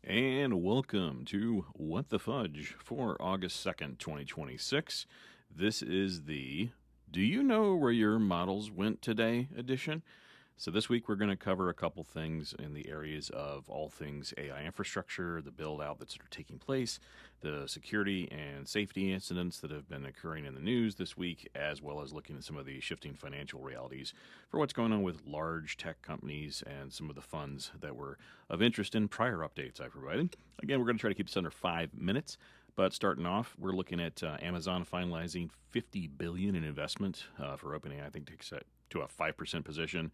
And welcome to What the Fudge for August 2nd, 2026. This is the Do You Know Where Your Models Went Today edition. So, this week we're going to cover a couple things in the areas of all things AI infrastructure, the build out that's taking place, the security and safety incidents that have been occurring in the news this week, as well as looking at some of the shifting financial realities for what's going on with large tech companies and some of the funds that were of interest in prior updates I provided. Again, we're going to try to keep this under 5 minutes. But starting off, we're looking at Amazon finalizing $50 billion in investment for OpenAI. I think takes it to a 5% position.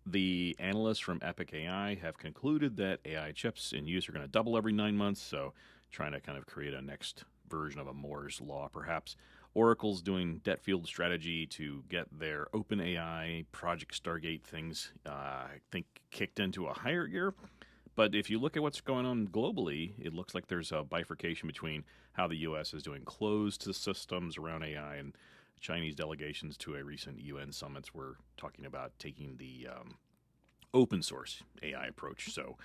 The analysts from Epic AI have concluded that AI chips in use are going to double every 9 months, so trying to kind of create a next version of a Moore's law, perhaps. Oracle's doing debt field strategy to get their OpenAI Project Stargate things, I think, kicked into a higher gear. But if you look at what's going on globally, it looks like there's a bifurcation between how the U.S. is doing closed systems around AI and Chinese delegations to a recent UN summits were talking about taking the open source AI approach. So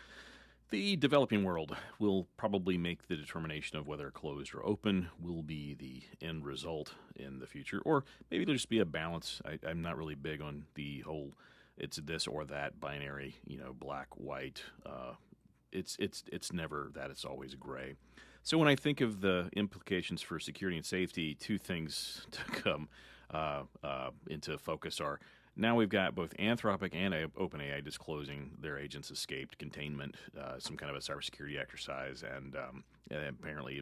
the developing world will probably make the determination of whether closed or open will be the end result in the future, or maybe there'll just be a balance. I'm not really big on the whole it's this or that binary, black, white. It's never that. It's always gray. So when I think of the implications for security and safety, two things to come into focus are now we've got both Anthropic and OpenAI disclosing their agents escaped containment, some kind of a cybersecurity exercise, and apparently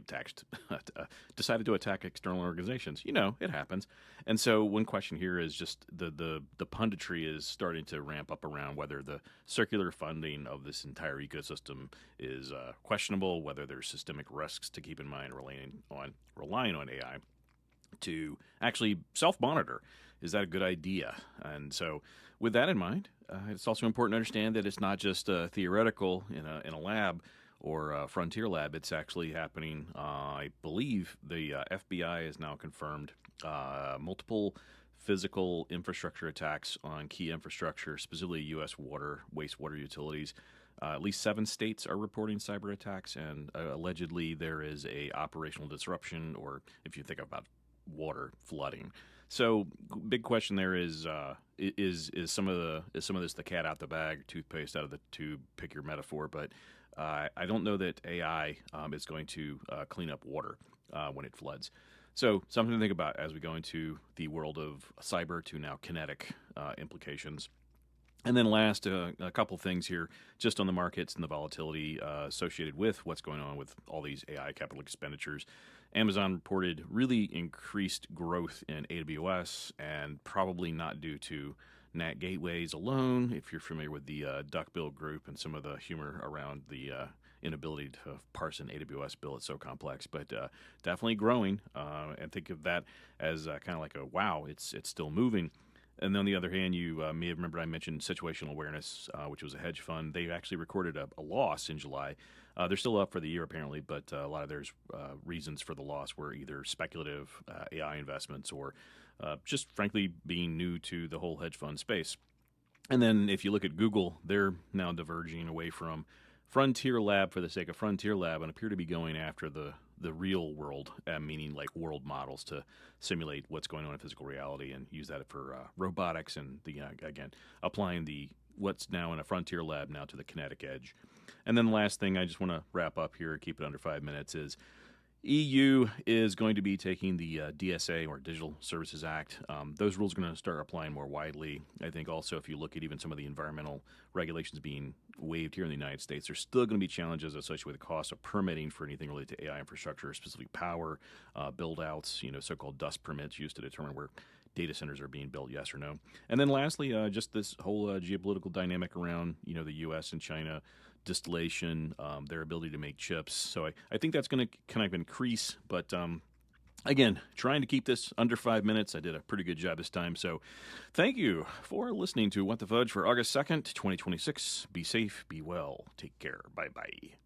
decided to attack external organizations. It happens. And so one question here is just the punditry is starting to ramp up around whether the circular funding of this entire ecosystem is questionable, whether there's systemic risks to keep in mind relying on AI to actually self-monitor. Is that a good idea? And so with that in mind, it's also important to understand that it's not just theoretical in a lab or a frontier lab. It's actually happening. I believe the FBI has now confirmed multiple physical infrastructure attacks on key infrastructure, specifically U.S. water, wastewater utilities. At least 7 states are reporting cyber attacks, and allegedly there is a operational disruption, or if you think about water flooding. So, big question there is some of this the cat out the bag, toothpaste out of the tube? Pick your metaphor, but I don't know that AI is going to clean up water when it floods. So, something to think about as we go into the world of cyber to now kinetic implications. And then last, a couple things here just on the markets and the volatility associated with what's going on with all these AI capital expenditures. Amazon reported really increased growth in AWS, and probably not due to NAT gateways alone. If you're familiar with the duck-bill group and some of the humor around the inability to parse an AWS bill, it's so complex, but definitely growing. And think of that as kind of like a wow, it's still moving. And then on the other hand, you may have remembered I mentioned Situational Awareness, which was a hedge fund. They actually recorded a loss in July. They're still up for the year, apparently, but a lot of their reasons for the loss were either speculative AI investments or just, frankly, being new to the whole hedge fund space. And then if you look at Google, they're now diverging away from Frontier Lab for the sake of Frontier Lab and appear to be going after the real world, meaning like world models to simulate what's going on in physical reality and use that for robotics and again applying what's now in a Frontier Lab now to the kinetic edge. And then the last thing I just want to wrap up here, keep it under 5 minutes, is EU is going to be taking the DSA, or Digital Services Act. Those rules are going to start applying more widely. I think also if you look at even some of the environmental regulations being waived here in the United States, there's still going to be challenges associated with the cost of permitting for anything related to AI infrastructure, specifically power, build-outs, so-called dust permits used to determine where data centers are being built, yes or no. And then lastly, just this whole geopolitical dynamic around, the U.S. and China, distillation, their ability to make chips. So I think that's going to kind of increase, but again, trying to keep this under 5 minutes. I did a pretty good job this time. So thank you for listening to What the Fudge for August 2nd, 2026. Be safe, be well, take care. Bye-bye.